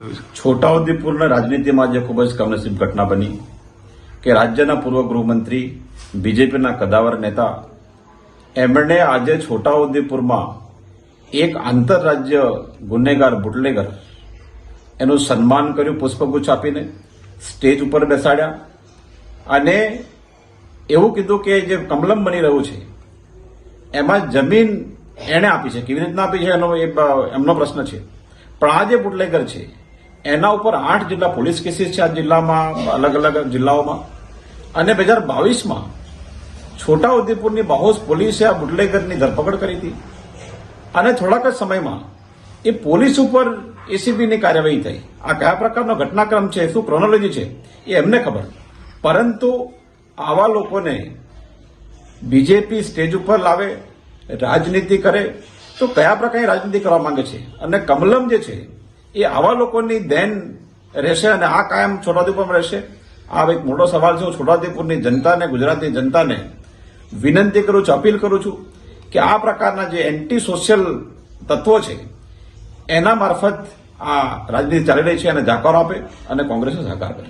છોટાઉદેપુરના રાજનીતિમાં જે ખૂબ જ કમનસીબ ઘટના બની કે રાજ્યના પૂર્વ ગૃહમંત્રી બીજેપીના કદાવર નેતા એમણે આજે છોટાઉદેપુરમાં એક આંતરરાજ્ય ગુનેગાર બુટલેગર એનું સન્માન કર્યું પુષ્પગુચ્છ આપીને, સ્ટેજ ઉપર બેસાડ્યા અને એવું કીધું કે જે કમલમ બની રહ્યું છે એમાં જમીન એણે આપી છે. કેવી રીતના આપી છે એમનો પ્રશ્ન છે, પણ આ જે બુટલેગર છે એના ઉપર 8 જેટલા પોલીસ કેસીસ છે આ જિલ્લામાં, અલગ અલગ જિલ્લાઓમાં. અને 2022માં છોટાઉદેપુરની બાહોશ પોલીસે આ બુટલેગરની ધરપકડ કરી હતી અને થોડાક જ સમયમાં એ પોલીસ ઉપર એસીબીની કાર્યવાહી થઈ. આ કયા પ્રકારનો ઘટનાક્રમ છે, શું ક્રોનોલોજી છે એ એમને ખબર, પરંતુ આવા લોકોને બીજેપી સ્ટેજ ઉપર લાવે, રાજનીતિ કરે તો કયા પ્રકારની રાજનીતિ કરવા માંગે છે? અને કમલમ જે છે એ આવા લોકોની દેન રહેશે અને આ કાયમ છોટાઉદેપુરમાં રહેશે? આ એક મોટો સવાલ છે. હું છોટાઉદેપુરની જનતાને, ગુજરાતની જનતાને વિનંતી કરું છું, અપીલ કરું છું કે આ પ્રકારના જે એન્ટી સોશિયલ તત્વો છે એના મારફત આ રાજનીતિ ચાલી રહી છે અને જાકારો આપે અને કોંગ્રેસને સહકાર કરે.